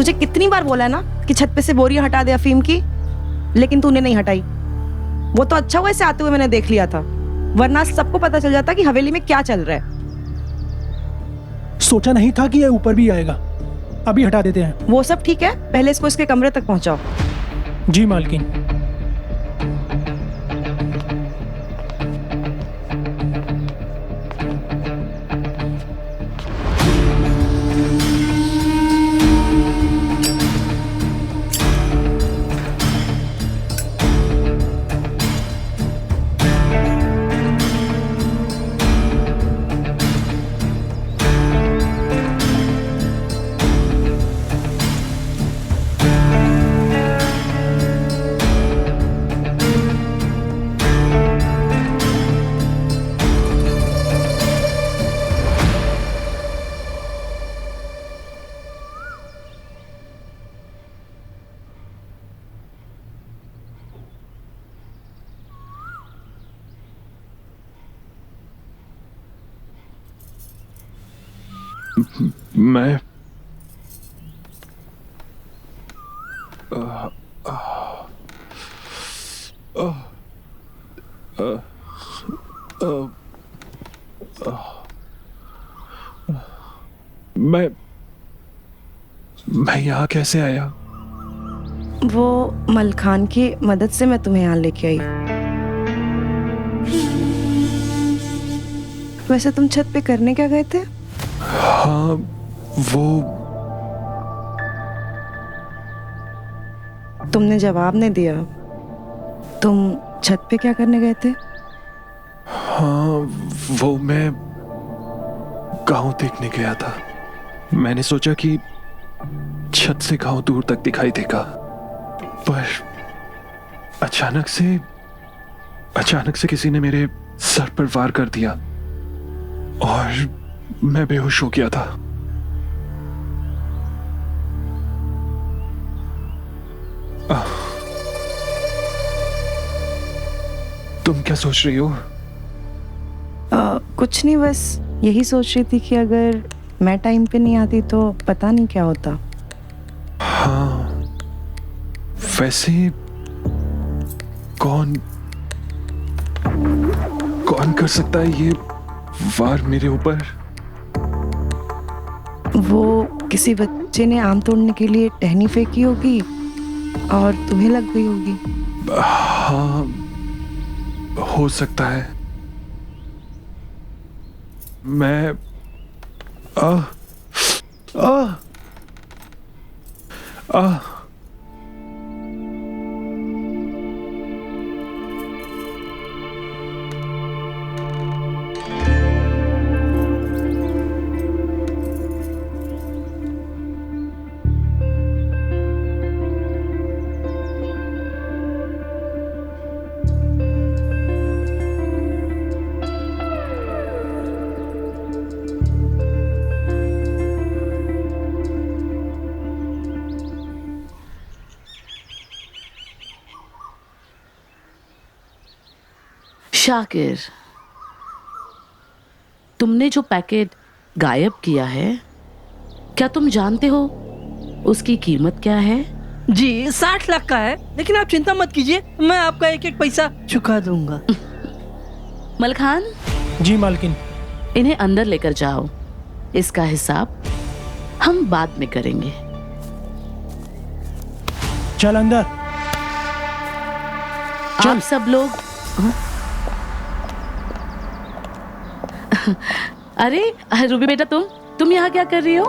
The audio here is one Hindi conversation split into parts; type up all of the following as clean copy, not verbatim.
तुझे कितनी बार बोला है ना कि छत पे से बोरियां हटा दे अफीम की, लेकिन तूने नहीं हटाई। वो तो अच्छा हुआ इसे आते हुए मैंने देख लिया था, वरना सबको पता चल जाता कि हवेली में क्या चल रहा है। सोचा नहीं था कि ये ऊपर भी आएगा। अभी हटा देते हैं। वो सब ठीक है, पहले इसको इसके कमरे तक पहुंचाओ। जी मालकिन। मैं मैं यहाँ कैसे आया? वो मलखान की मदद से मैं तुम्हें यहाँ लेके आई। वैसे तुम छत पे करने क्या गए थे? हाँ, वो तुमने जवाब नहीं दिया। तुम छत पे क्या करने गए थे? हाँ, वो मैं गांव देखने गया था। मैंने सोचा कि छत से गांव दूर तक दिखाई देगा, पर अचानक से किसी ने मेरे सर पर वार कर दिया और मैं बेहोश हो गया था। तुम क्या सोच रही हो? कुछ नहीं, बस यही सोच रही थी कि अगर मैं टाइम पे नहीं आती तो पता नहीं क्या होता। हाँ, वैसे कौन कर सकता है ये वार मेरे ऊपर? वो किसी बच्चे ने आम तोड़ने के लिए टहनी फेंकी होगी और तुम्हें लग गई होगी। हाँ, हो सकता है। मैं आ, आ, आ, शाकिर, तुमने जो पैकेट गायब किया है, क्या तुम जानते हो उसकी कीमत क्या है? जी 60 लाख का है, लेकिन आप चिंता मत कीजिए, मैं आपका एक एक पैसा चुका दूंगा। मलखान, जी मालकिन। इन्हें अंदर लेकर जाओ, इसका हिसाब हम बाद में करेंगे। चल अंदर। आप सब लोग अरे रूबी बेटा, तुम यहाँ क्या कर रही हो?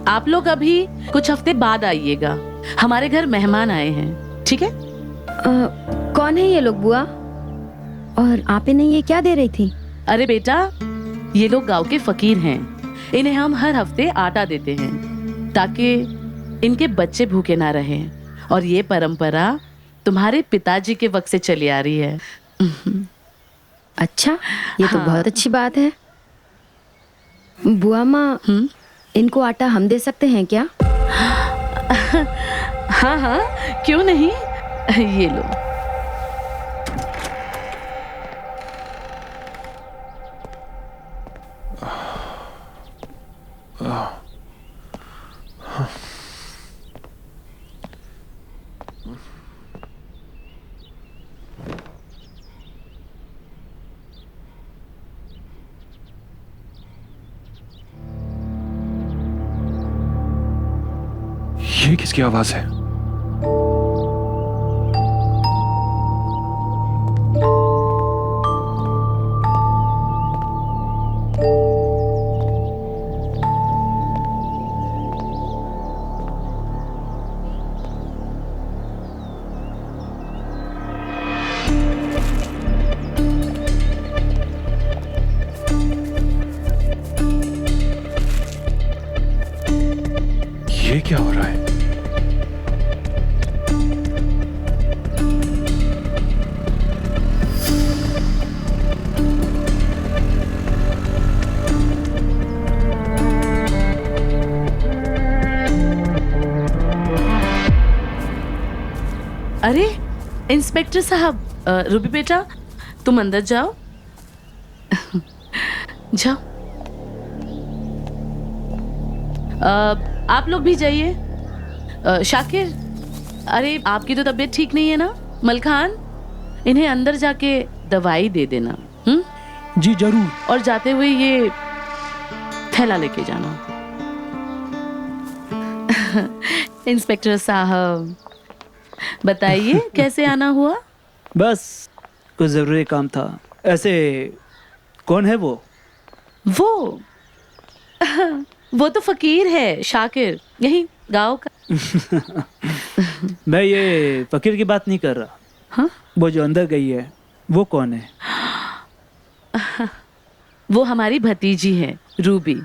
आप लोग अभी कुछ हफ्ते बाद आइएगा, हमारे घर मेहमान आए हैं, ठीक है? कौन है ये लोग बुआ? और आप इन्हें ये क्या दे रही थी? अरे बेटा, ये लोग गांव के फकीर हैं। इन्हें हम हर हफ्ते आटा देते हैं ताकि इनके बच्चे भूखे ना रहें, और ये परंपरा तुम्हारे पिताजी के वक्त से चली आ रही है। अच्छा, ये तो बहुत अच्छी बात है। बुआ माँ, इनको आटा हम दे सकते हैं क्या? हाँ हाँ, क्यों नहीं, ये लो। हाँ। ये किसकी आवाज है? ये क्या हो रहा है? अरे इंस्पेक्टर साहब, रूबी बेटा तुम अंदर जाओ। जाओ। आप लोग भी जाइए। शाकिर, अरे आपकी तो तबीयत ठीक नहीं है ना? मलखान, इन्हें अंदर जाके दवाई दे देना। जी जरूर। और जाते हुए ये थैला लेके जाना। इंस्पेक्टर साहब बताइए कैसे आना हुआ? बस कुछ जरूरी काम था। ऐसे कौन है वो? वो तो फकीर है, शाकिर, यही गांव का। मैं ये फकीर की बात नहीं कर रहा। हाँ? वो जो अंदर गई है वो कौन है? वो हमारी भतीजी है रूबी,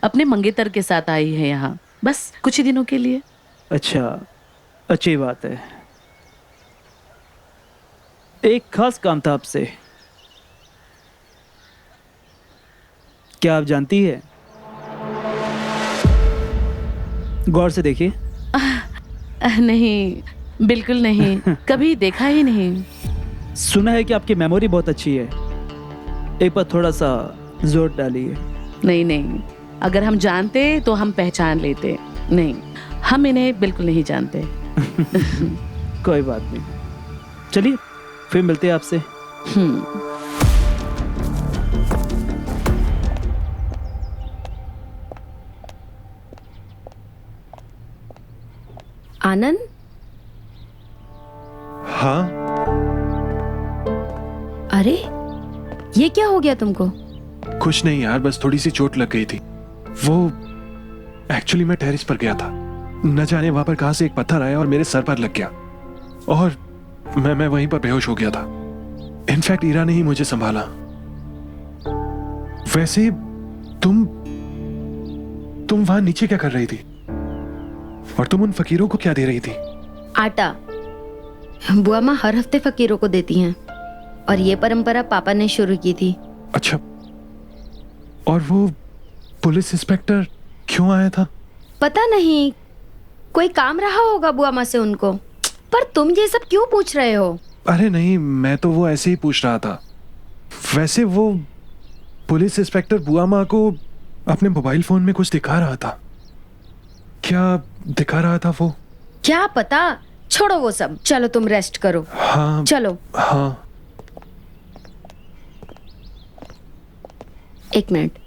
अपने मंगेतर के साथ आई है यहाँ, बस कुछ ही दिनों के लिए। अच्छा, अच्छी बात है। एक खास काम था आपसे। क्या आप जानती है? गौर से देखिए। नहीं, बिल्कुल नहीं, कभी देखा ही नहीं। सुना है कि आपकी मेमोरी बहुत अच्छी है। एक बार थोड़ा सा जोर डालिए। नहीं नहीं, अगर हम जानते तो हम पहचान लेते। नहीं, हम इन्हें बिल्कुल नहीं जानते। कोई बात नहीं, चलिए फिर मिलते हैं आपसे। आनंद, हाँ? अरे ये क्या हो गया तुमको? कुछ नहीं यार, बस थोड़ी सी चोट लग गई थी। वो एक्चुअली मैं टेरेस पर गया था, न जाने वहां पर कहां से एक पत्थर आया और मेरे सर पर लग गया और मैं वहीं पर बेहोश हो गया था। इनफैक्ट ईरा ने ही मुझे संभाला। वैसे तुम वहां नीचे क्या कर रही थी? और तुम उन फकीरों को क्या दे रही थी? आटा। बुआ माँ हर हफ्ते फकीरों को देती हैं और ये परंपरा पापा ने शुरू की थी। अच्छा, और वो पुलिस इंस्पेक्टर क्यों आया था? पता नहीं, कोई काम रहा होगा बुआ माँ से उनको। पर तुम ये सब क्यों पूछ रहे हो? अरे नहीं, मैं तो वो ऐसे ही पूछ रहा था। वैसे वो पुलिस इंस्पेक्टर बुआ माँ को अपने मोबाइल फोन में कुछ दिखा रहा था। क्या दिखा रहा था वो? क्या पता, छोड़ो वो सब, चलो तुम रेस्ट करो। हाँ चलो। हाँ। एक मिनट।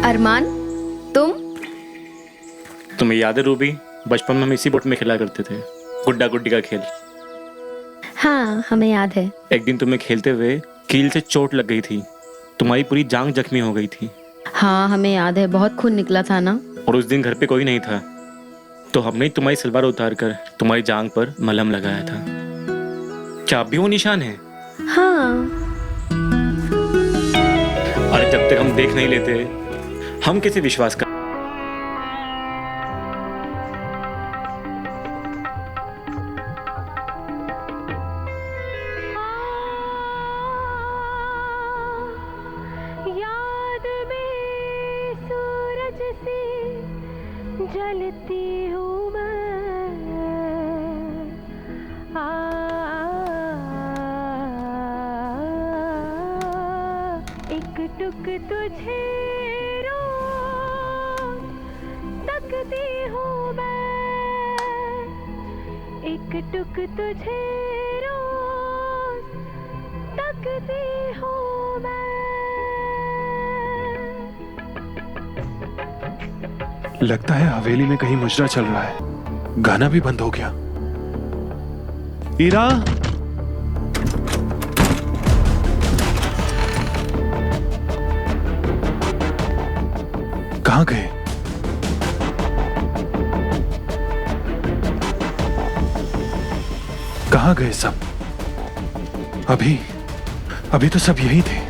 अरमान, तुम्हें याद है रूबी, बचपन में हम इसी बोट में खेला करते थे, गुड्डा गुड्डी का खेल। हाँ हमें याद है। एक दिन तुम्हें खेलते हुए कील से चोट लग गई थी, तुम्हारी पूरी जांघ जख्मी हो गई थी। हाँ हमें याद है, बहुत खून निकला था ना। और उस दिन घर पे कोई नहीं था, तो हमने तुम्हारी सलवार उतार कर तुम्हारी जांघ पर मलहम लगाया था। क्या अब भी वो निशान है? हाँ। अरे जब जब तक हम देख नहीं लेते हम कैसे विश्वास कर। याद में सूरज सी जलती हूँ मैं, एक टुक तुझे रोज तकती हूँ मैं, एक टुक तुझे रोज तकती हूँ मैं। लगता है हवेली में कहीं मुजरा चल रहा है। गाना भी बंद हो गया। ईरा, कहां गए? कहां गए सब? अभी तो सब यही थे।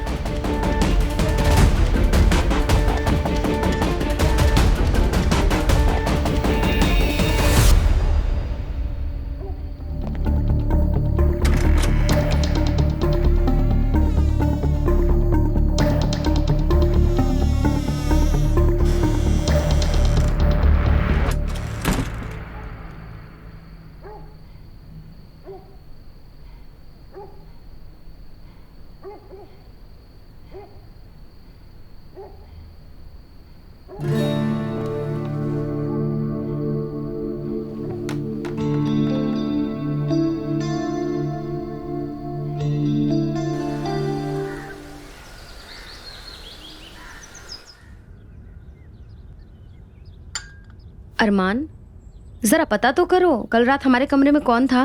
अरमान, जरा पता तो करो कल रात हमारे कमरे में कौन था।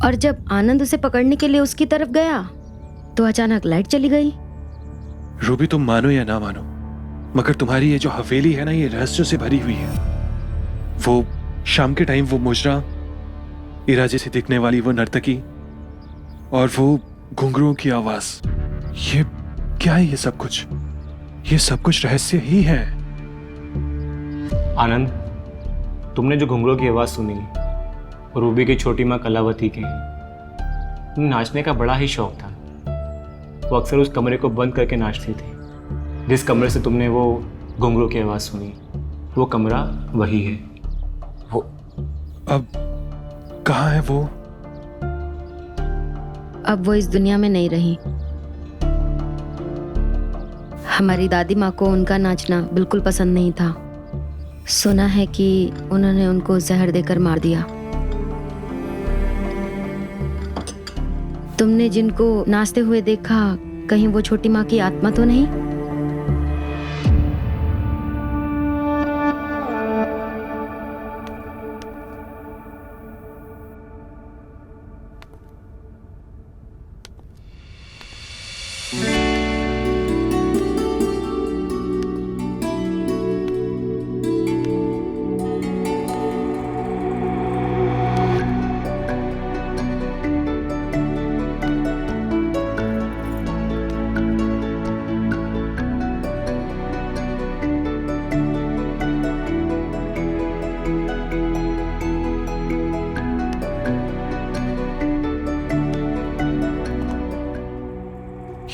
और जब आनंद उसे पकड़ने के लिए उसकी तरफ गया तो अचानक लाइट चली गई। रूबी, तुम मानो या ना मानो, मगर तुम्हारी ये जो हवेली है ना, ये रहस्यों से भरी हुई है। वो शाम के टाइम वो मुजरा, ईरा जैसी दिखने वाली वो नर्तकी, और वो घुंघरुओं की आवाज, ये क्या है? ये सब कुछ रहस्य ही है। आनंद, तुमने जो घुंघरों की आवाज़ सुनी, रूबी की छोटी माँ कलावती की, उन्हें नाचने का बड़ा ही शौक था। वो अक्सर उस कमरे को बंद करके नाचती थी जिस कमरे से तुमने वो घुंघरों की आवाज़ सुनी। वो कमरा वही है। वो अब कहाँ है वो? अब वो इस दुनिया में नहीं रही। हमारी दादी माँ को उनका नाचना बिल्कुल पसंद नहीं था। सुना है कि उन्होंने उनको जहर देकर मार दिया। तुमने जिनको नाचते हुए देखा, कहीं वो छोटी माँ की आत्मा तो नहीं?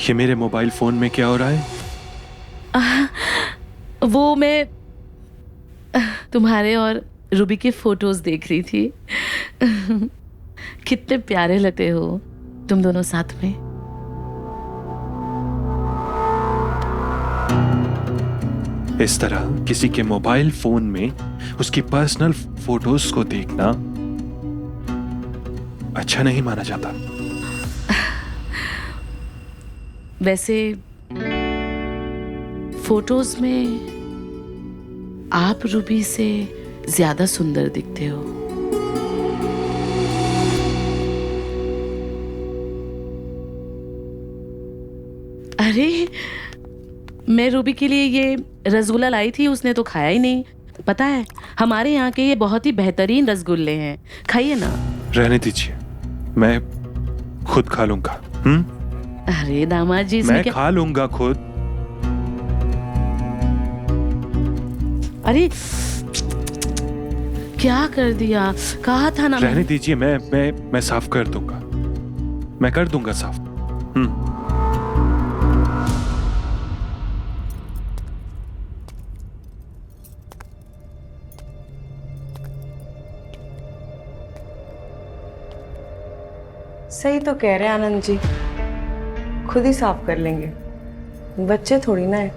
ये मेरे मोबाइल फोन में क्या हो रहा है? वो मैं तुम्हारे और रूबी के फोटोज देख रही थी। कितने प्यारे लगते हो तुम दोनों साथ में। इस तरह किसी के मोबाइल फोन में उसकी पर्सनल फोटोज को देखना अच्छा नहीं माना जाता। वैसे फोटोज में आप रूबी से ज्यादा सुंदर दिखते हो। अरे, मैं रूबी के लिए ये रसगुल्ला लाई थी, उसने तो खाया ही नहीं। पता है, हमारे यहाँ के ये बहुत ही बेहतरीन रसगुल्ले हैं, खाइए ना। रहने दीजिए, मैं खुद खा लूंगा। अरे दामाद जी, इसमें मैं क्या? खा लूंगा खुद। अरे क्या कर दिया, कहा था ना। रहने दीजिए, मैं साफ कर दूंगा, मैं कर दूंगा साफ। सही तो कह रहे हैं आनंद जी, खुद ही साफ कर लेंगे, बच्चे थोड़ी ना है।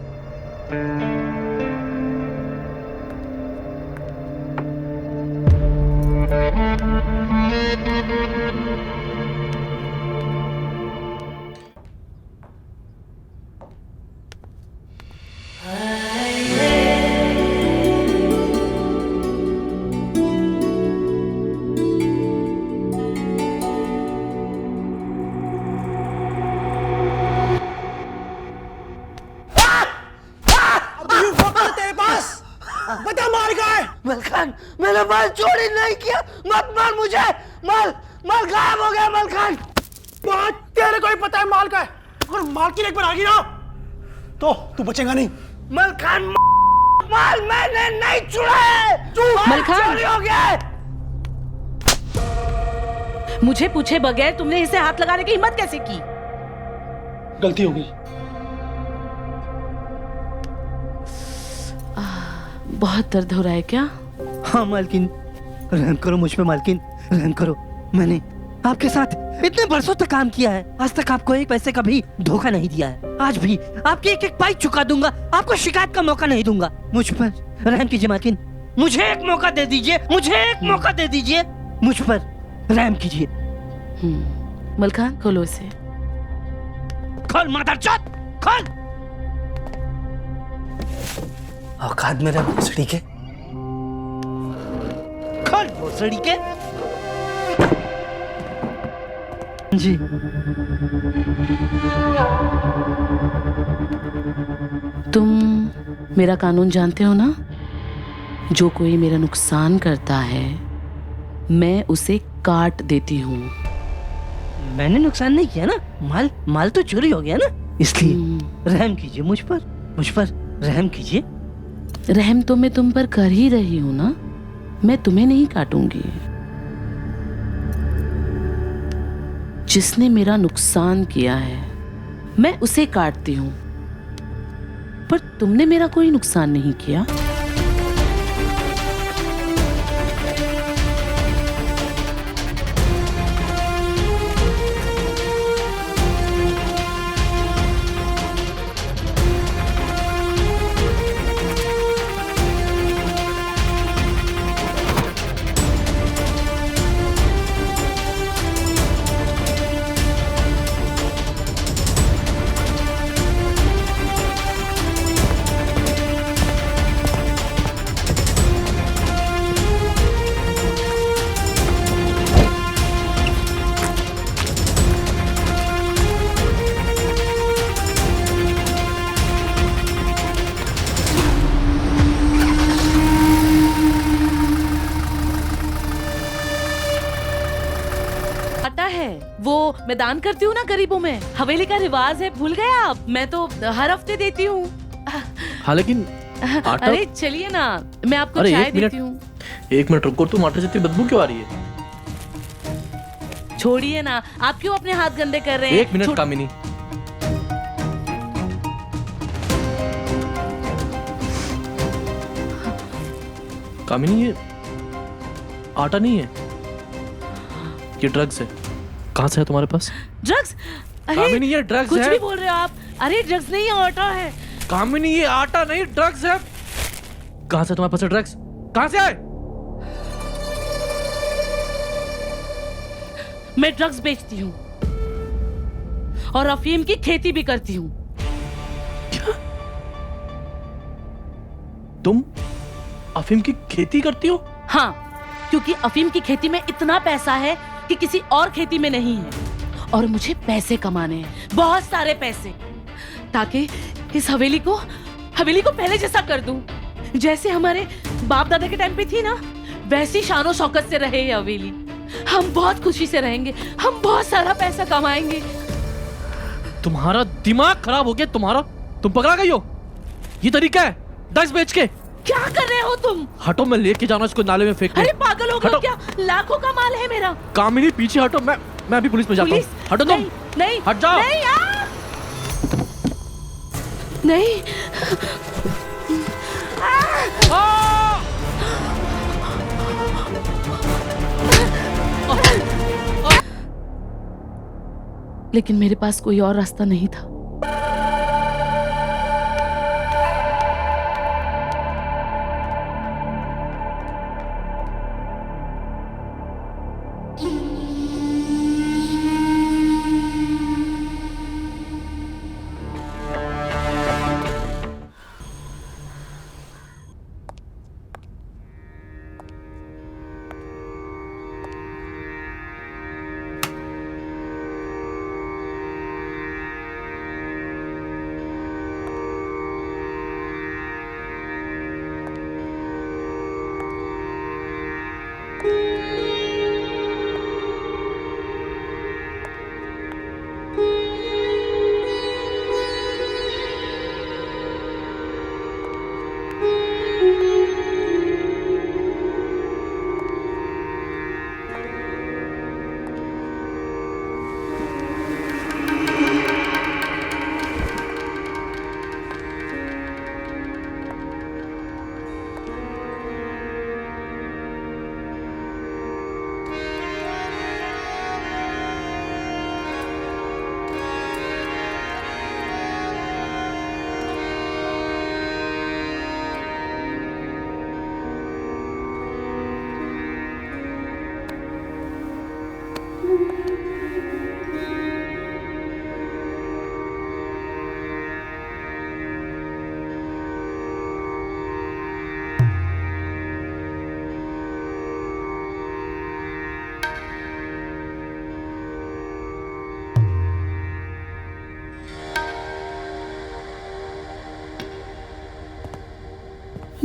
मलखान, मैंने माल चोरी नहीं किया, मत मार मुझे। माल माल गायब हो गया मलखान। बात तेरे को ही पता है माल का है, अगर मालकिन एक बार आ गई ना तो तू बचेगा नहीं। मलखान, माल मैंने नहीं चुरा है, मलखान! चोरी हो गया है। मुझे पूछे बगैर तुमने इसे हाथ लगाने की हिम्मत कैसे की? गलती हो गई। बहुत दर्द हो रहा है क्या? हाँ मालकिन, रहम करो मुझ पे मालकिन, रहम करो। मैंने आपके साथ इतने बरसों तक काम किया है, आज तक आपको एक पैसे का भी धोखा नहीं दिया है। आज भी आपकी एक एक पाई चुका दूंगा, आपको शिकायत का मौका नहीं दूंगा। मुझ पर रहम कीजिए मालकिन, मुझे एक मौका दे दीजिए, मुझे एक मौका दे दीजिए, मुझ पर रहम कीजिए। मलखान खोलो इसे। खोल मादरचोद, खोल। औकात मेरा भोसड़ी के, खोल भोसड़ी के। जी तुम मेरा कानून जानते हो ना? जो कोई मेरा नुकसान करता है मैं उसे काट देती हूँ। मैंने नुकसान नहीं किया ना, माल तो चोरी हो गया ना, इसलिए रहम कीजिए मुझ पर रहम कीजिए। रहम तो मैं तुम पर कर ही रही हूँ ना, मैं तुम्हें नहीं काटूंगी। जिसने मेरा नुकसान किया है मैं उसे काटती हूँ, पर तुमने मेरा कोई नुकसान नहीं किया। वो मैं दान करती हूँ ना गरीबों में, हवेली का रिवाज है, भूल गए आप? मैं तो हर हफ्ते देती हूँ। हाँ लेकिन आटा... अरे चलिए ना, मैं आपको चाय देती हूँ। 1 मिनट रुको, तुम आटे से इतनी बदबू क्यों आ रही है? छोड़िए ना, आप क्यों अपने हाथ गंदे कर रहे हैं? 1 मिनट कामिनी, कामिनी ये आटा नहीं है, ये ड्रग्स है। कहाँ से है तुम्हारे पास? ड्रग्स? कामिनी ये ड्रग्स है। कुछ भी बोल रहे हो आप? अरे ड्रग्स नहीं, आटा है। कामिनी ये आटा नहीं ड्रग्स है। कहाँ से तुम्हारे पास ड्रग्स? कहाँ से आए? मैं ड्रग्स बेचती हूँ और अफीम की खेती भी करती हूँ। क्या? तुम अफीम की खेती करती हो? हाँ, क्योंकि अफीम की खेती में इतना पैसा है कि किसी और खेती में नहीं है, और मुझे पैसे कमाने हैं, बहुत सारे पैसे, ताकि इस हवेली को पहले जैसा कर दूं, जैसे हमारे बाप दादा के टाइम पे थी ना, वैसी शानो शौकत से रहे ये हवेली। हम बहुत खुशी से रहेंगे, हम बहुत सारा पैसा कमाएंगे। तुम्हारा दिमाग खराब हो गया तुम्हारा, तुम पकड़ा गई हो। ये तरीका है ड्रग्स बेच के क्या कर रहे हो तुम? हटो, मैं लेके जाना इसको नाले में फेंकने। अरे पागल हो गए हो हटो। क्या? लाखों का माल है मेरा। कामिनी पीछे हटो, मैं अभी पुलिस में जाता हूँ। पुलिस? हटो तुम। नहीं, नहीं, हट जाओ। नहीं, नहीं। लेकिन मेरे पास कोई और रास्ता नहीं था।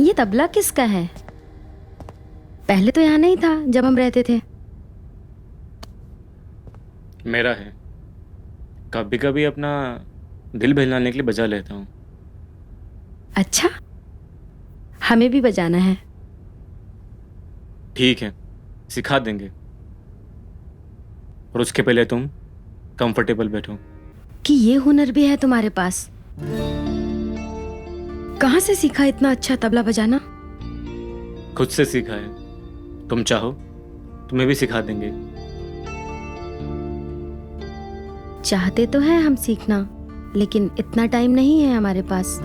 ये तबला किसका है? पहले तो यहाँ नहीं था जब हम रहते थे। मेरा है। कभी कभी अपना दिल बहलाने के लिए बजा लेता हूँ। अच्छा, हमें भी बजाना है। ठीक है, सिखा देंगे। और उसके पहले तुम कंफर्टेबल बैठो। कि ये हुनर भी है तुम्हारे पास? कहाँ से सीखा इतना अच्छा तबला बजाना? खुद से सीखा है। तुम चाहो तुम्हें भी सिखा देंगे। चाहते तो है हम सीखना, लेकिन इतना टाइम नहीं है हमारे पास।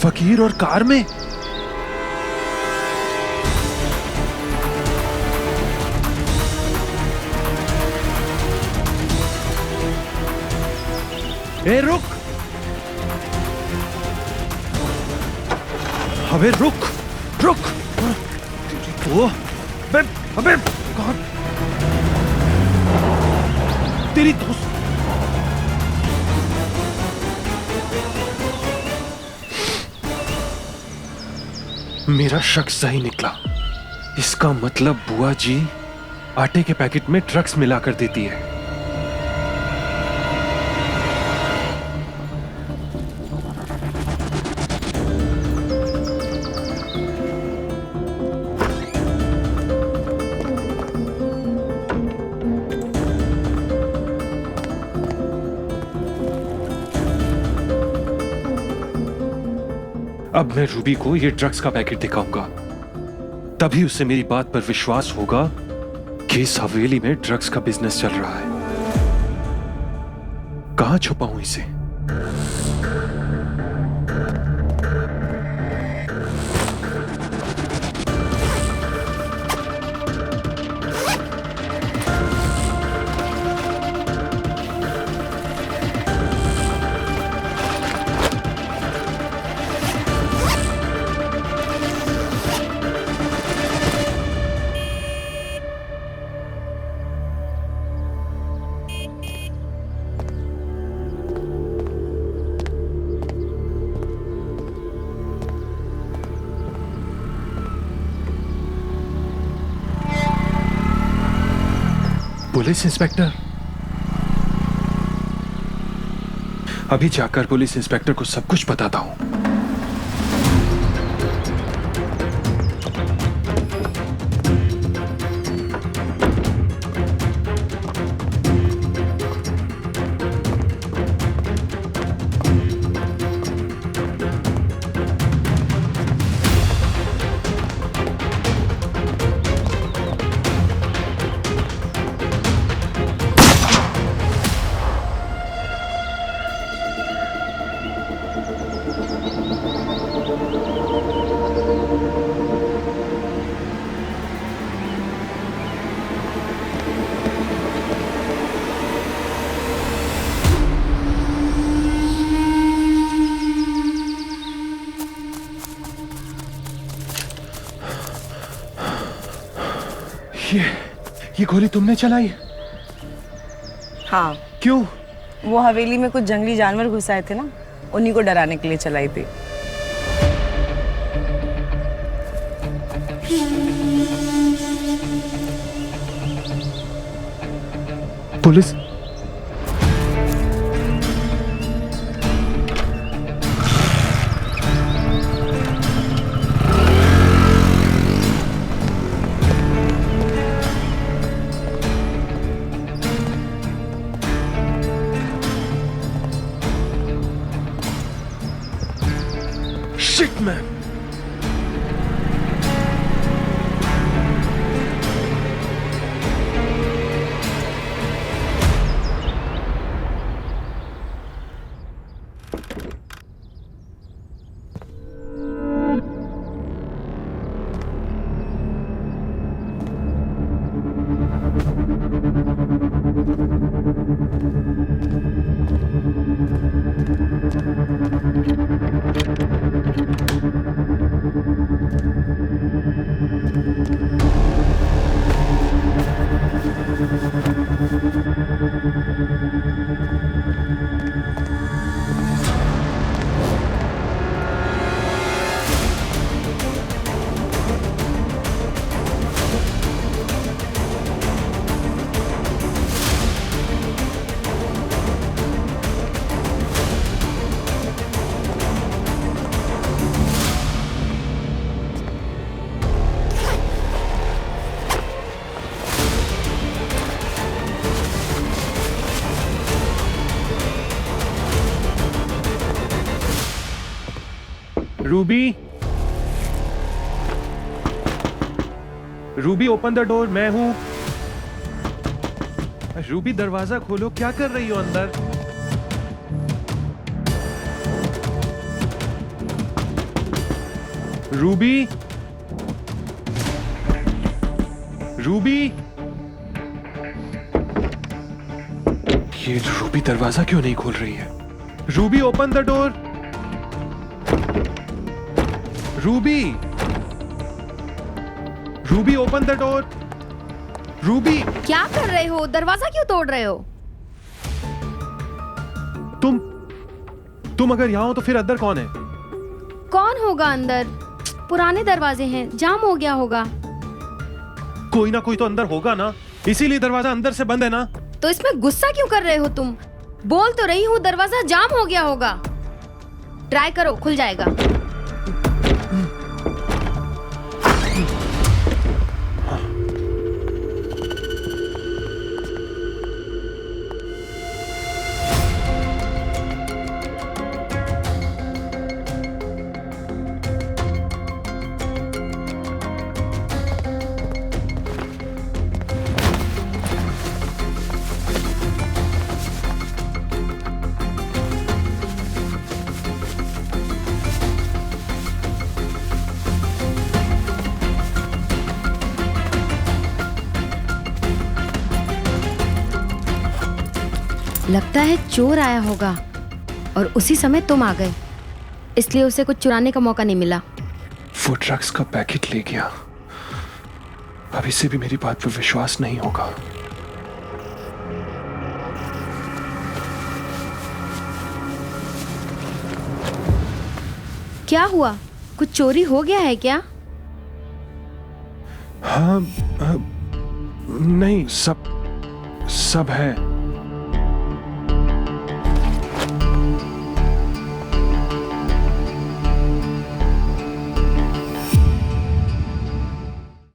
फकीर और कार में? ए रुक! अबे रुक! रुक! वो अबे कौन? तेरी दोस्त मेरा शक सही निकला। इसका मतलब बुआ जी आटे के पैकेट में ड्रग्स मिलाकर देती है। अब मैं रूबी को ये ड्रग्स का पैकेट दिखाऊंगा, तभी उसे मेरी बात पर विश्वास होगा कि इस हवेली में ड्रग्स का बिजनेस चल रहा है। कहां छुपाऊं इसे? Police inspector? अभी जाकर पुलिस इंस्पेक्टर को सब कुछ बताता हूं। ये गोली तुमने चलाई? हाँ। क्यों? वो हवेली में कुछ जंगली जानवर घुस आए थे ना, उन्हीं को डराने के लिए चलाई थी। Police? Shit, man! Ruby, Ruby open the door, मैं हूं। रूबी दरवाजा खोलो, क्या कर रही हो अंदर? रूबी, रूबी, ये रूबी दरवाजा क्यों नहीं खोल रही है? Ruby open the door. Ruby, Ruby open the door. Ruby, क्या कर रहे हो? दरवाजा क्यों तोड़ रहे हो? तुम अगर यहां हो तो फिर अंदर कौन है? कौन होगा अंदर? पुराने दरवाजे हैं, जाम हो गया होगा। कोई ना कोई तो अंदर होगा ना, इसीलिए दरवाजा अंदर से बंद है ना। तो इसमें गुस्सा क्यों कर रहे हो तुम? बोल तो रही हूँ दरवाजा जाम हो गया होगा। ट्राई करो, खुल जाएगा। लगता है चोर आया होगा और उसी समय तुम आ गए, इसलिए उसे कुछ चुराने का मौका नहीं मिला। वो ड्रग्स का पैकेट ले गया। अब इसे भी मेरी बात पर विश्वास नहीं होगा। क्या हुआ, कुछ चोरी हो गया है क्या? हाँ, नहीं, सब है।